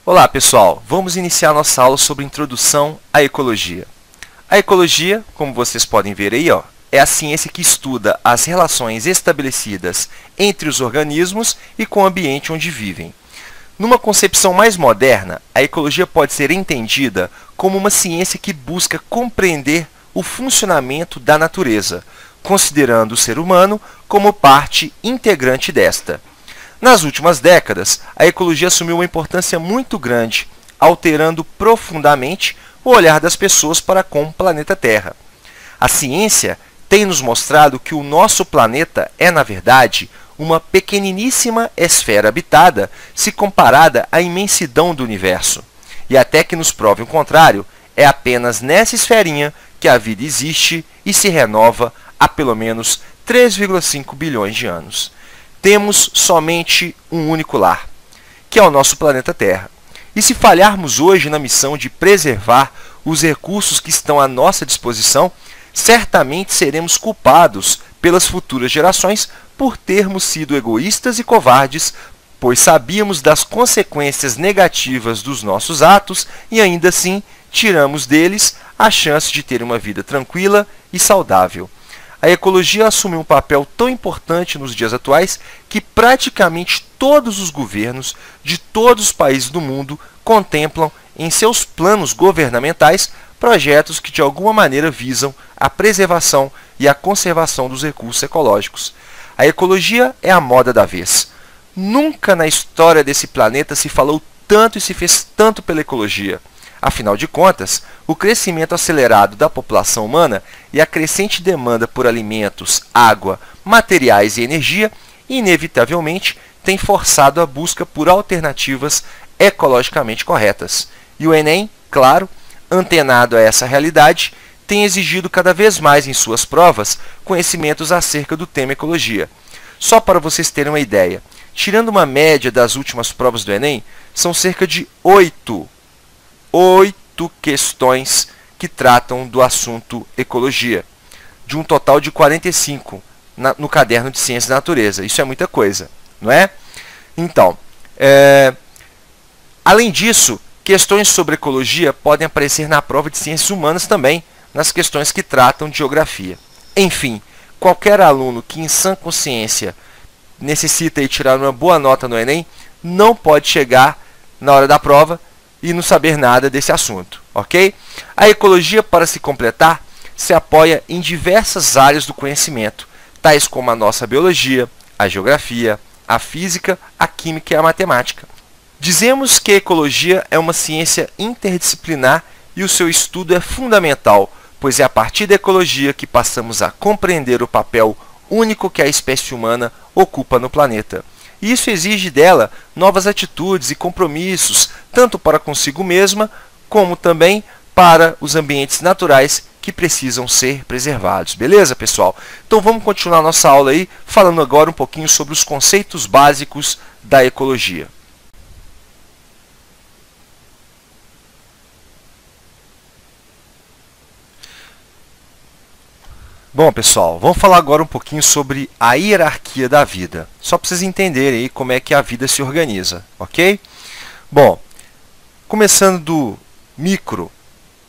Olá pessoal, vamos iniciar nossa aula sobre introdução à ecologia. A ecologia, como vocês podem ver aí, é a ciência que estuda as relações estabelecidas entre os organismos e com o ambiente onde vivem. Numa concepção mais moderna, a ecologia pode ser entendida como uma ciência que busca compreender o funcionamento da natureza, considerando o ser humano como parte integrante desta. Nas últimas décadas, a ecologia assumiu uma importância muito grande, alterando profundamente o olhar das pessoas para com o planeta Terra. A ciência tem nos mostrado que o nosso planeta é, na verdade, uma pequeniníssima esfera habitada se comparada à imensidão do universo. E até que nos prove o contrário, é apenas nessa esferinha que a vida existe e se renova há pelo menos 3,5 bilhões de anos. Temos somente um único lar, que é o nosso planeta Terra. E se falharmos hoje na missão de preservar os recursos que estão à nossa disposição, certamente seremos culpados pelas futuras gerações por termos sido egoístas e covardes, pois sabíamos das consequências negativas dos nossos atos e ainda assim tiramos deles a chance de ter uma vida tranquila e saudável. A ecologia assume um papel tão importante nos dias atuais que praticamente todos os governos de todos os países do mundo contemplam em seus planos governamentais projetos que de alguma maneira visam a preservação e a conservação dos recursos ecológicos. A ecologia é a moda da vez. Nunca na história desse planeta se falou tanto e se fez tanto pela ecologia. Afinal de contas, o crescimento acelerado da população humana e a crescente demanda por alimentos, água, materiais e energia, inevitavelmente, tem forçado a busca por alternativas ecologicamente corretas. E o Enem, claro, antenado a essa realidade, tem exigido cada vez mais em suas provas conhecimentos acerca do tema ecologia. Só para vocês terem uma ideia, tirando uma média das últimas provas do Enem, são cerca de 8 questões que tratam do assunto ecologia, de um total de 45 no caderno de Ciências da Natureza. Isso é muita coisa, não é? Então, além disso, questões sobre ecologia podem aparecer na prova de Ciências Humanas também, nas questões que tratam de geografia. Enfim, qualquer aluno que em sã consciência necessita tirar uma boa nota no Enem, não pode chegar na hora da prova e não saber nada desse assunto, ok? A ecologia, para se completar, se apoia em diversas áreas do conhecimento, tais como a nossa biologia, a geografia, a física, a química e a matemática. Dizemos que a ecologia é uma ciência interdisciplinar e o seu estudo é fundamental, pois é a partir da ecologia que passamos a compreender o papel único que a espécie humana ocupa no planeta. E isso exige dela novas atitudes e compromissos, tanto para consigo mesma, como também para os ambientes naturais que precisam ser preservados. Beleza, pessoal? Então vamos continuar nossa aula aí, falando agora um pouquinho sobre os conceitos básicos da ecologia. Bom, pessoal, vamos falar agora um pouquinho sobre a hierarquia da vida, só para vocês entenderem aí como é que a vida se organiza, ok? Bom, começando do micro,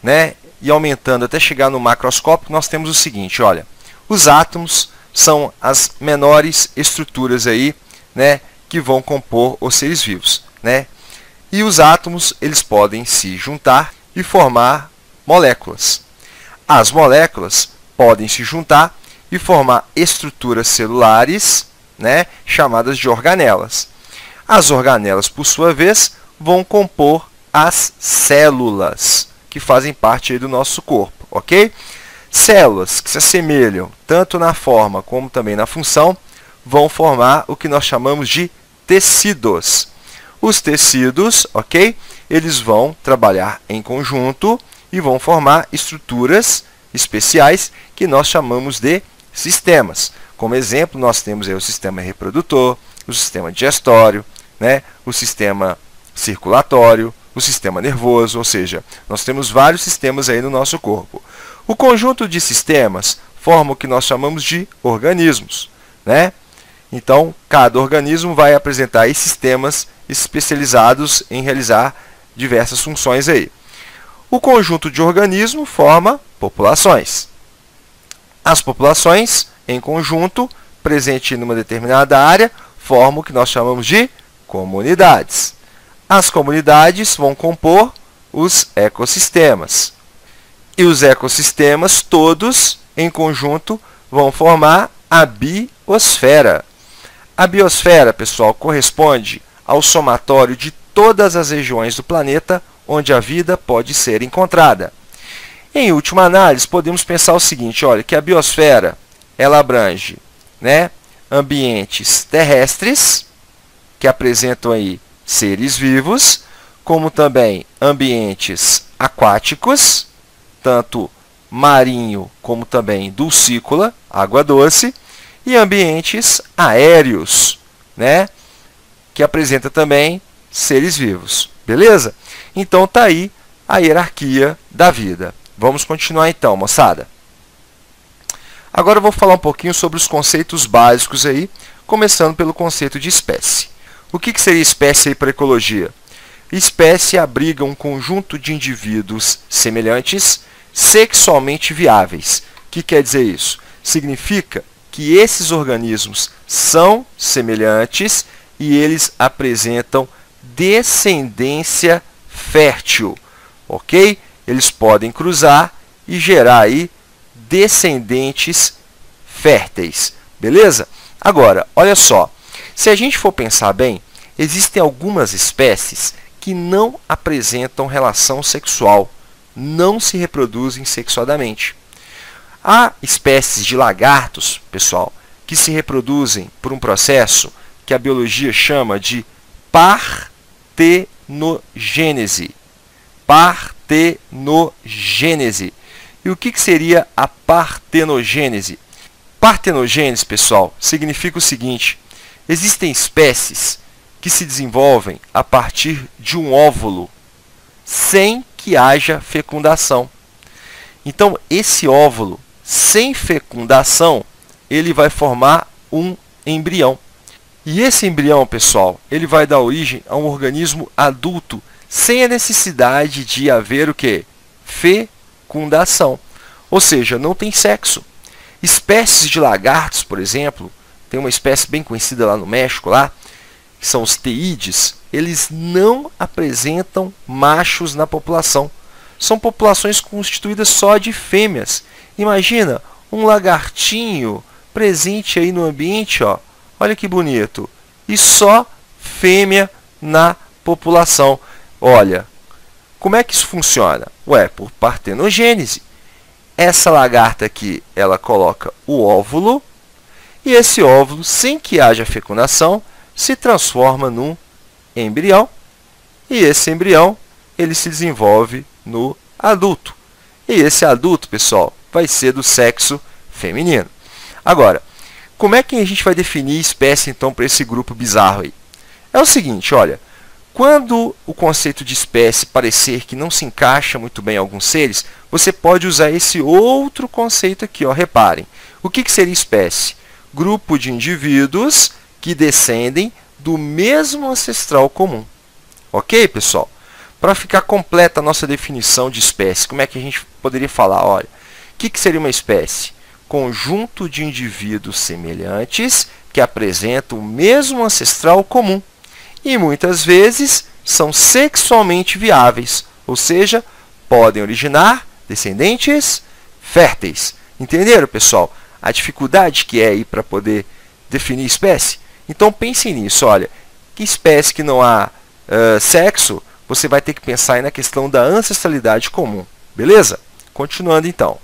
né, e aumentando até chegar no macroscópico, nós temos o seguinte, olha, os átomos são as menores estruturas aí, né, que vão compor os seres vivos, né? E os átomos, eles podem se juntar e formar moléculas. As moléculas podem se juntar e formar estruturas celulares, né, chamadas de organelas. As organelas, por sua vez, vão compor as células, que fazem parte aí do nosso corpo, ok? Células que se assemelham tanto na forma como também na função, vão formar o que nós chamamos de tecidos. Os tecidos, ok? Eles vão trabalhar em conjunto e vão formar estruturas especiais que nós chamamos de sistemas. Como exemplo, nós temos aí o sistema reprodutor, o sistema digestório, né, o sistema circulatório, o sistema nervoso, ou seja, nós temos vários sistemas aí no nosso corpo. O conjunto de sistemas forma o que nós chamamos de organismos, né? Então, cada organismo vai apresentar esses sistemas especializados em realizar diversas funções aí. O conjunto de organismos forma populações. As populações, em conjunto, presente numa determinada área, formam o que nós chamamos de comunidades. As comunidades vão compor os ecossistemas. E os ecossistemas todos, em conjunto, vão formar a biosfera. A biosfera, pessoal, corresponde ao somatório de todas as regiões do planeta onde a vida pode ser encontrada. Em última análise, podemos pensar o seguinte, olha, que a biosfera ela abrange, né, ambientes terrestres, que apresentam aí seres vivos, como também ambientes aquáticos, tanto marinho como também dulcícola, água doce, e ambientes aéreos, né, que apresenta também seres vivos. Beleza? Então tá aí a hierarquia da vida. Vamos continuar então, moçada. Agora eu vou falar um pouquinho sobre os conceitos básicos aí, começando pelo conceito de espécie. O que seria espécie aí para a ecologia? Espécie abriga um conjunto de indivíduos semelhantes, sexualmente viáveis. O que quer dizer isso? Significa que esses organismos são semelhantes e eles apresentam descendência fértil, ok? Eles podem cruzar e gerar aí descendentes férteis, beleza? Agora, olha só, se a gente for pensar bem, existem algumas espécies que não apresentam relação sexual, não se reproduzem sexuadamente. Há espécies de lagartos, pessoal, que se reproduzem por um processo que a biologia chama de partenogênese. Partenogênese. E o que seria a partenogênese? Partenogênese, pessoal, significa o seguinte: existem espécies que se desenvolvem a partir de um óvulo, sem que haja fecundação. Então, esse óvulo, sem fecundação, ele vai formar um embrião. E esse embrião, pessoal, ele vai dar origem a um organismo adulto, sem a necessidade de haver o quê? Fecundação. Ou seja, não tem sexo. Espécies de lagartos, por exemplo, tem uma espécie bem conhecida lá no México, lá, que são os teídes, eles não apresentam machos na população. São populações constituídas só de fêmeas. Imagina um lagartinho presente aí no ambiente, ó. Olha que bonito. E só fêmea na população. Olha, como é que isso funciona? Ué, por partenogênese. Essa lagarta aqui, ela coloca o óvulo, e esse óvulo, sem que haja fecundação, se transforma num embrião, e esse embrião ele se desenvolve no adulto. E esse adulto, pessoal, vai ser do sexo feminino. Agora, como é que a gente vai definir espécie, então, para esse grupo bizarro aí? É o seguinte, olha, quando o conceito de espécie parecer que não se encaixa muito bem em alguns seres, você pode usar esse outro conceito aqui, ó, reparem. O que seria espécie? Grupo de indivíduos que descendem do mesmo ancestral comum. Ok, pessoal? Para ficar completa a nossa definição de espécie, como é que a gente poderia falar? Olha, o que seria uma espécie? Conjunto de indivíduos semelhantes que apresentam o mesmo ancestral comum e muitas vezes são sexualmente viáveis, ou seja, podem originar descendentes férteis. Entenderam, pessoal? A dificuldade que é aí para poder definir espécie? Então pensem nisso, olha, que espécie que não há sexo, você vai ter que pensar aí na questão da ancestralidade comum, beleza? Continuando então.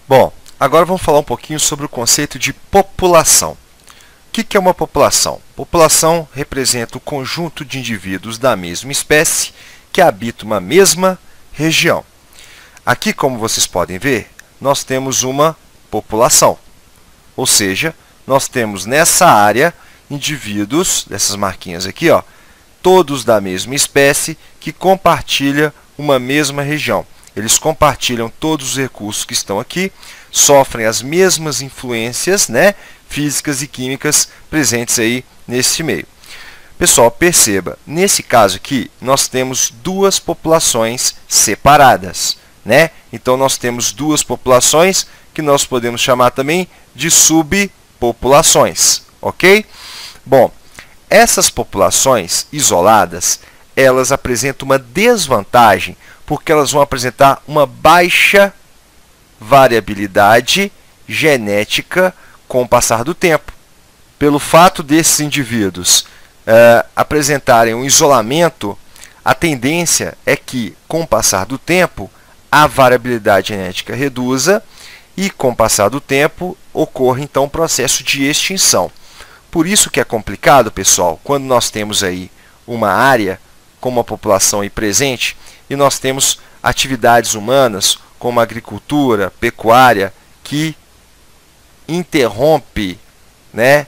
Bom, agora vamos falar um pouquinho sobre o conceito de população. O que é uma população? População representa o conjunto de indivíduos da mesma espécie que habitam uma mesma região. Aqui, como vocês podem ver, nós temos uma população. Ou seja, nós temos nessa área indivíduos, dessas marquinhas aqui, ó, todos da mesma espécie que compartilha uma mesma região. eles compartilham todos os recursos que estão aqui, sofrem as mesmas influências, né, físicas e químicas presentes aí nesse meio. Pessoal, perceba, nesse caso aqui, nós temos duas populações separadas, né? Então, nós temos duas populações que nós podemos chamar também de subpopulações, ok? Bom, essas populações isoladas, elas apresentam uma desvantagem, porque elas vão apresentar uma baixa variabilidade genética com o passar do tempo. Pelo fato desses indivíduos apresentarem um isolamento, a tendência é que, com o passar do tempo, a variabilidade genética reduza e, com o passar do tempo, ocorra então um processo de extinção. Por isso que é complicado, pessoal, quando nós temos aí uma área com uma população aí presente e nós temos atividades humanas como agricultura, pecuária, que interrompe, né,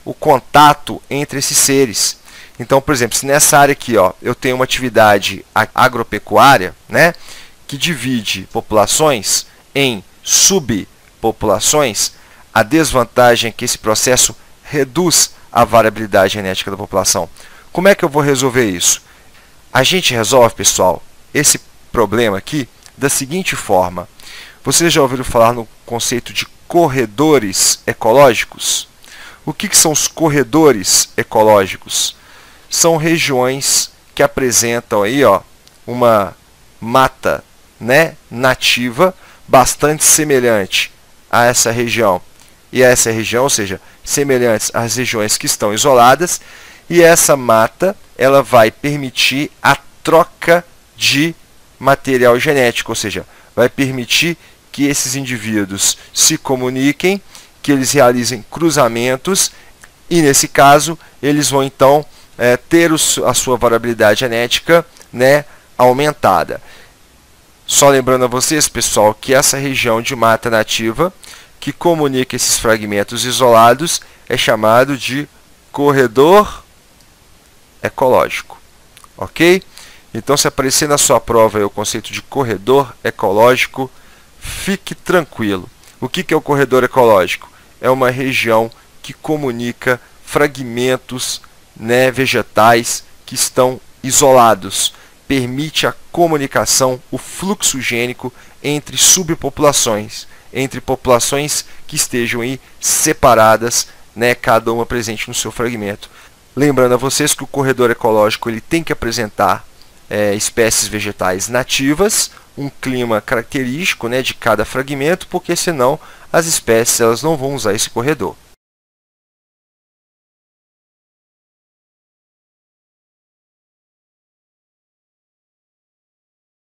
o contato entre esses seres. Então, por exemplo, se nessa área aqui, ó, eu tenho uma atividade agropecuária, né, que divide populações em subpopulações, a desvantagem é que esse processo reduz a variabilidade genética da população. Como é que eu vou resolver isso? A gente resolve, pessoal, esse problema aqui da seguinte forma. Vocês já ouviram falar no conceito de corredores ecológicos? O que são os corredores ecológicos? São regiões que apresentam aí, ó, uma mata, né, nativa bastante semelhante a essa região e a essa região, ou seja, semelhantes às regiões que estão isoladas, e essa mata ela vai permitir a troca de material genético, ou seja, vai permitir que esses indivíduos se comuniquem, que eles realizem cruzamentos e, nesse caso, eles vão então ter a sua variabilidade genética, né, aumentada. Só lembrando a vocês, pessoal, que essa região de mata nativa que comunica esses fragmentos isolados é chamado de corredor ecológico, ok? Então, se aparecer na sua prova aí o conceito de corredor ecológico, fique tranquilo. O que é o corredor ecológico? É uma região que comunica fragmentos, né, vegetais que estão isolados. Permite a comunicação, o fluxo gênico entre subpopulações, entre populações que estejam aí separadas, né, cada uma presente no seu fragmento. Lembrando a vocês que o corredor ecológico ele tem que apresentar espécies vegetais nativas, um clima característico, né, de cada fragmento, porque senão as espécies elas não vão usar esse corredor.